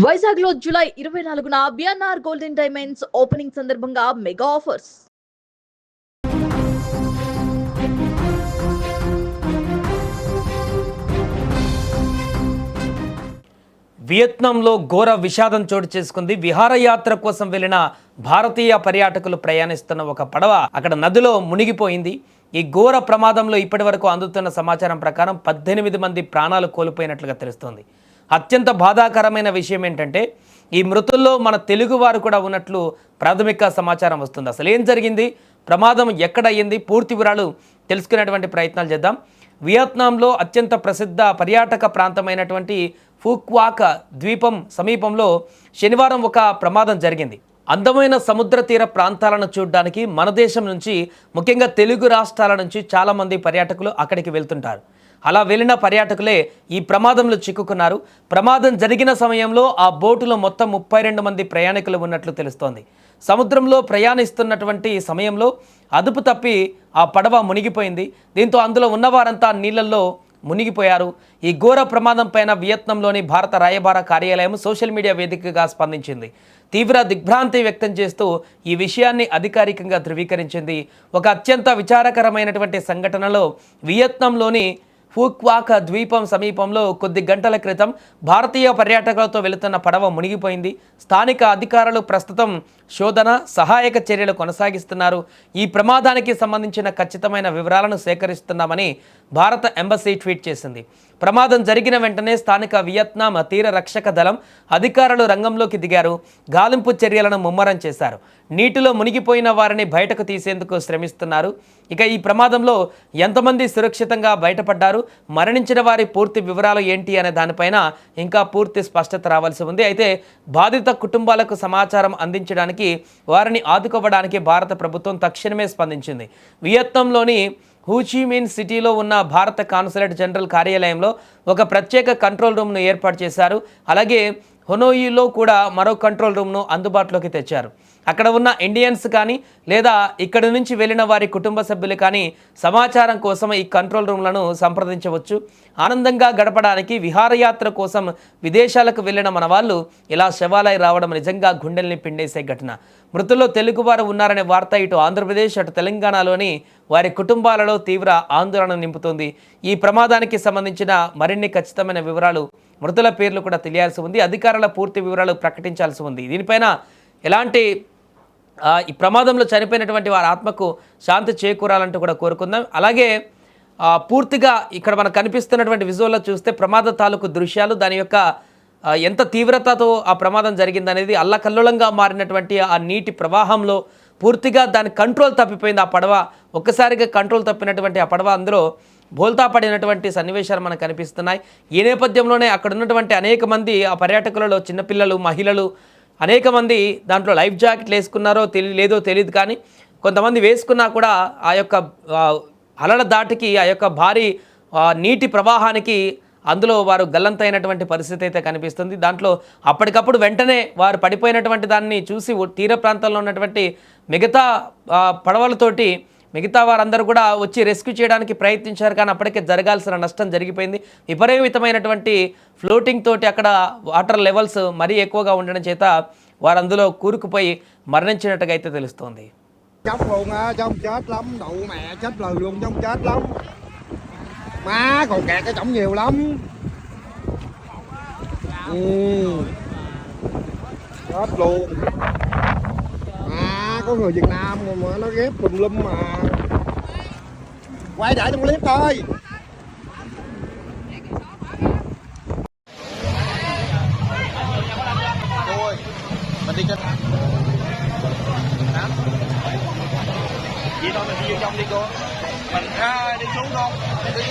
వైజాగ్ లో జూలై 24న BNR golden diamonds opening సందర్భంగా మెగా ఆఫర్స్. వియత్నాంలో ఘోర విషాదం చోటు చేసుకుంది. విహారయాత్ర కోసం వెళ్లిన భారతీయ పర్యాటకులు ప్రయాణిస్తున్న ఒక పడవ అక్కడ నదిలో మునిగిపోయింది. ఈ ఘోర ప్రమాదంలో ఇప్పటివరకు అందుతున్న సమాచారం ప్రకారం 18 మంది ప్రాణాలు కోల్పోయినట్లుగా తెలుస్తోంది. అత్యంత బాధాకరమైన విషయం ఏంటంటే ఈ మృతుల్లో మన తెలుగువారు కూడా ఉన్నట్లు ప్రాథమిక సమాచారం వస్తుంది. అసలు ఏం జరిగింది, ప్రమాదం ఎక్కడ అయ్యింది, పూర్తి వివరాలు తెలుసుకునేటువంటి ప్రయత్నాలు చేద్దాం. వియత్నాంలో అత్యంత ప్రసిద్ధ పర్యాటక ప్రాంతమైనటువంటి ఫుక్వాక్ ద్వీపం సమీపంలో శనివారం ఒక ప్రమాదం జరిగింది. అందమైన సముద్ర తీర ప్రాంతాలను చూడడానికి మన దేశం నుంచి, ముఖ్యంగా తెలుగు రాష్ట్రాల నుంచి చాలామంది పర్యాటకులు అక్కడికి వెళ్తుంటారు. అలా వెళ్ళిన పర్యాటకులే ఈ ప్రమాదంలో చిక్కుకున్నారు. ప్రమాదం జరిగిన సమయంలో ఆ బోటులో మొత్తం 32 మంది ప్రయాణికులు ఉన్నట్లు తెలుస్తోంది. సముద్రంలో ప్రయాణిస్తున్నటువంటి సమయంలో అదుపు తప్పి ఆ పడవ మునిగిపోయింది. దీంతో అందులో ఉన్నవారంతా నీళ్లలో మునిగిపోయారు. ఈ ఘోర ప్రమాదం పైన వియత్నంలోని భారత రాయబార కార్యాలయం సోషల్ మీడియా వేదికగా స్పందించింది. తీవ్ర దిగ్భ్రాంతి వ్యక్తం చేస్తూ ఈ విషయాన్ని అధికారికంగా ధృవీకరించింది. ఒక అత్యంత విచారకరమైనటువంటి సంఘటనలో వియత్నంలోని ఫుక్వాక్ ద్వీపం సమీపంలో కొద్ది గంటల క్రితం భారతీయ పర్యాటకులతో వెళుతున్న పడవ మునిగిపోయింది. స్థానిక అధికారులు ప్రస్తుతం శోధన, సహాయక చర్యలు కొనసాగిస్తున్నారు. ఈ ప్రమాదానికి సంబంధించిన ఖచ్చితమైన వివరాలను సేకరిస్తున్నామని భారత ఎంబసీ ట్వీట్ చేసింది. ప్రమాదం జరిగిన వెంటనే స్థానిక వియత్నాం తీర రక్షక దళం అధికారులు రంగంలోకి దిగారు. గాలింపు చర్యలను ముమ్మరం చేశారు. నీటిలో మునిగిపోయిన వారిని బయటకు తీసేందుకు శ్రమిస్తున్నారు. ఇక ఈ ప్రమాదంలో ఎంతమంది సురక్షితంగా బయటపడ్డారు, మరణించిన వారి పూర్తి వివరాలు ఏంటి అనే దానిపైన ఇంకా పూర్తి స్పష్టత రావాల్సి ఉంది. అయితే బాధిత కుటుంబాలకు సమాచారం అందించడానికి, వారిని ఆదుకోవడానికి భారత ప్రభుత్వం తక్షణమే స్పందించింది. వియత్నంలోని హూచిమిన్ సిటీలో ఉన్న భారత కాన్సులేట్ జనరల్ కార్యాలయంలో ఒక ప్రత్యేక కంట్రోల్ రూమ్ను ఏర్పాటు చేశారు. అలాగే హనోయిలో కూడా మరో కంట్రోల్ రూమ్ను అందుబాటులోకి తెచ్చారు. అక్కడ ఉన్న ఇండియన్స్ కానీ లేదా ఇక్కడి నుంచి వెళ్ళిన వారి కుటుంబ సభ్యులు కానీ సమాచారం కోసం ఈ కంట్రోల్ రూమ్లను సంప్రదించవచ్చు. ఆనందంగా గడపడానికి విహారయాత్ర కోసం విదేశాలకు వెళ్ళిన మన వాళ్ళు ఇలా శవాలై రావడం నిజంగా గుండెల్ని పిండేసే ఘటన. మృతుల్లో తెలుగువారు ఉన్నారనే వార్త ఇటు ఆంధ్రప్రదేశ్ అటు తెలంగాణలోని వారి కుటుంబాలలో తీవ్ర ఆందోళన నింపుతోంది. ఈ ప్రమాదానికి సంబంధించిన మరిన్ని ఖచ్చితమైన వివరాలు, మృతుల పేర్లు కూడా తెలియాల్సి ఉంది. అధికారుల పూర్తి వివరాలు ప్రకటించాల్సి ఉంది. దీనిపైన ఎలాంటి ఈ ప్రమాదంలో చనిపోయినటువంటి వారి ఆత్మకు శాంతి చేకూరాలంటూ కూడా కోరుకుందాం. అలాగే పూర్తిగా ఇక్కడ మనకు కనిపిస్తున్నటువంటి విజువల్లో చూస్తే ప్రమాద తాలూకు దృశ్యాలు, దాని యొక్క ఎంత తీవ్రతతో ఆ ప్రమాదం జరిగిందనేది అల్లకల్లోలంగా మారినటువంటి ఆ నీటి ప్రవాహంలో పూర్తిగా దాని కంట్రోల్ తప్పిపోయింది. ఆ పడవ ఒక్కసారిగా కంట్రోల్ తప్పినటువంటి ఆ పడవ అందులో బోల్తా పడినటువంటి సన్నివేశాలు మనకు కనిపిస్తున్నాయి. ఈ నేపథ్యంలోనే అక్కడ ఉన్నటువంటి అనేక మంది ఆ పర్యాటకులలో చిన్నపిల్లలు, మహిళలు అనేక మంది దాంట్లో లైఫ్ జాకెట్లు వేసుకున్నారో లేదో తెలియదు, కానీ కొంతమంది వేసుకున్నా కూడా ఆ యొక్క అలల దాటికి, ఆ యొక్క భారీ నీటి ప్రవాహానికి అందులో వారు గల్లంతైనటువంటి పరిస్థితి అయితే కనిపిస్తుంది. దాంట్లో అప్పటికప్పుడు వెంటనే వారు పడిపోయినటువంటి దాన్ని చూసి తీర ప్రాంతంలో ఉన్నటువంటి మిగతా పడవలతోటి మిగతా వారందరూ కూడా వచ్చి రెస్క్యూ చేయడానికి ప్రయత్నించారు. కానీ అప్పటికే జరగాల్సిన నష్టం జరిగిపోయింది. విపరీతమైనటువంటి ఫ్లోటింగ్ తోటి అక్కడ వాటర్ లెవెల్స్ మరీ ఎక్కువగా ఉండడం చేత వారు అందులో కూరుకుపోయి మరణించినట్టుగా అయితే తెలుస్తోంది. Má còn kẹt cái trống nhiều lắm. Chết luôn. Có người Việt Nam mà nó ghép tùm lum mà. Quay lại trong clip thôi. Thôi, mình đi trên. Vậy thôi mình đi vô trong đi cô. Mình đi xuống thôi. Đi.